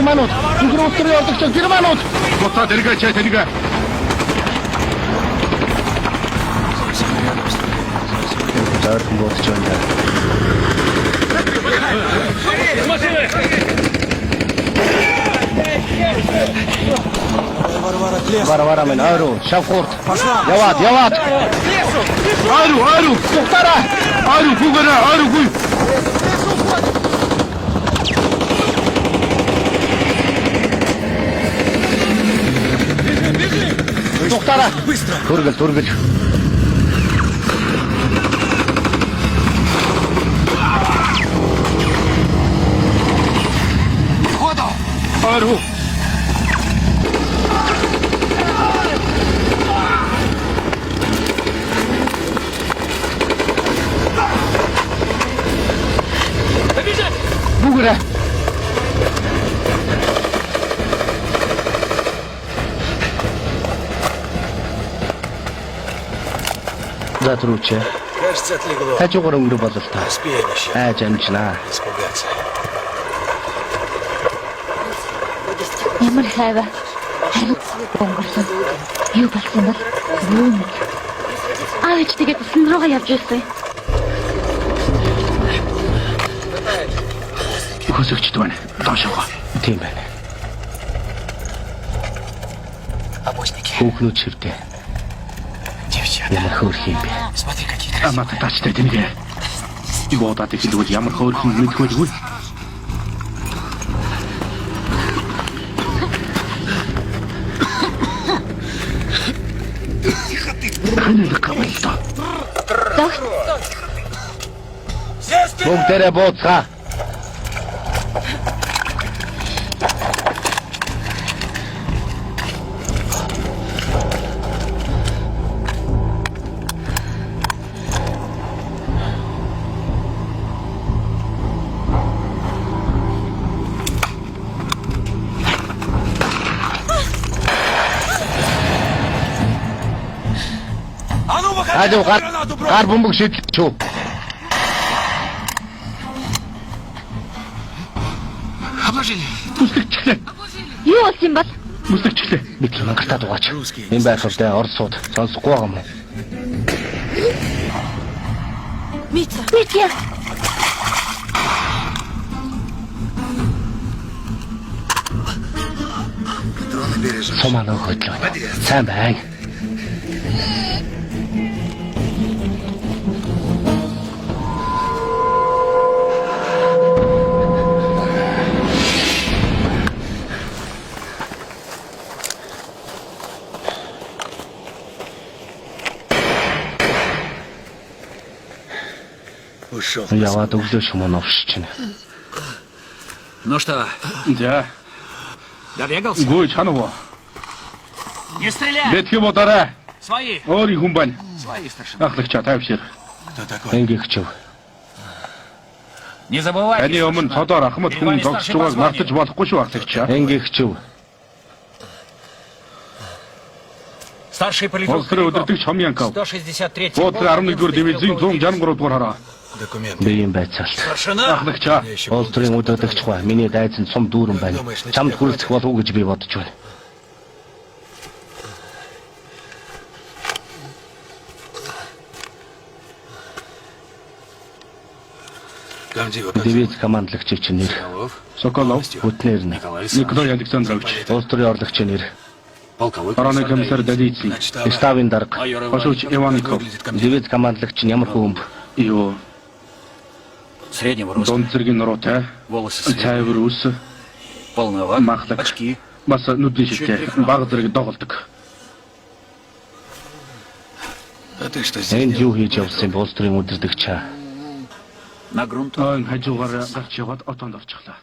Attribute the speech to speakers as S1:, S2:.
S1: Германууд. Зүгрүү өстрийн ордогч Германууд.
S2: Буцаад эргээч тэнийг.
S1: Заархан бодож байна. Варвара мен ару, шавхурт. Яваад.
S2: Ару.
S1: Тухтараа.
S2: Ару гүгэрэ, ару гү.
S1: Тухтараа. Түргэл.
S2: Ару.
S1: Гүгэрэ. Затруче.
S3: Кажется, отлегло.
S1: Хажуугаар өнгөрөх бололтой.
S3: Успеем еще.
S1: Айж амжнаа.
S3: Испугаться.
S4: Ямар хайва. Өнгөрсөн. Юу болсон бэ? Юу? Авч тэгээд сэн руугаа явж ирсэн.
S2: Хөсөгчд байна. Доошоо.
S1: Тийм байна. Хүүхнүүд шивдэ. Ямар хөөрх юм бэ?
S2: Амат тачтай тэнийг. Бодоод ихлүүл ямар хөөрхөн мэдхүйгүй. Ханаа кавалта.
S1: Бүгдээрээ бууцгаа. Хажуу гар бөмбөг шидлэж шүү.
S2: Бүсгчлээ.
S4: Юу болсон юм бол?
S2: Бүсгчлээ.
S1: Бид мангартаа дугаач. Энэ байхавтай орсууд сонсохгүй байгаа юм уу?
S4: Митя.
S1: Суманаа хөдлөө. Сайн байна. Яваад өглөө шумон овшиж байна.
S5: Ну что,
S2: За.
S5: добегался?
S2: Гой чанаа.
S5: Не стреляй!
S2: Бэтгэ бодорой.
S5: Свои!
S2: Ори хүн байна.
S5: Свои, старшина.
S2: Ахлагчаа тавьшир.
S1: Энгэгчв.
S5: Не забывай!
S2: Таны өмнө цодоор ахмад хүн зогсож байгааг мартаж болохгүй шүү ахлагчаа.
S1: Энгэгчв.
S5: Старший
S2: Улс
S5: политрук
S2: төрийн удирдагч Хомьянков.
S5: 163-й.
S2: Буудлын 11-р дивизийн 163 дугаар хараа.
S3: Документы.
S1: Биеийн байцаалт.
S5: Старшина!
S2: Ахлагчаа.
S1: Улс төрийн удирдагч ба миний дайз нь сум дүүрэн байна. Чамд хүрэлцэх болов уу гэж би бодож байна. Дивиз командлагчийн чинь нэр
S2: Соколов.
S1: Бүтнээр нь.
S2: Николай Александрович.
S1: Улс төрийн орлогчийн нэр
S2: Бараны комиссар Дадицын.
S1: Ставын дарга.
S2: Хошууч Иванников.
S1: Дивиз командлагч нь ямар хүн бэ?
S2: Юу.
S5: Среднего роста.
S2: Дунд зэргийн нуруутай.
S5: Волосы
S2: Цайвар ус.
S5: полного.
S2: Махлаг.
S5: Очки.
S2: Бас нүдний шилтэй. Баг зэрэг доголдог.
S3: А ты что
S1: Энд
S3: здесь?
S1: юу хийж явсан бэ? Улс төрийн удирдагч.
S5: На грунт.
S2: Айн хажуугаар гарч яваад отоонд орчихлоо.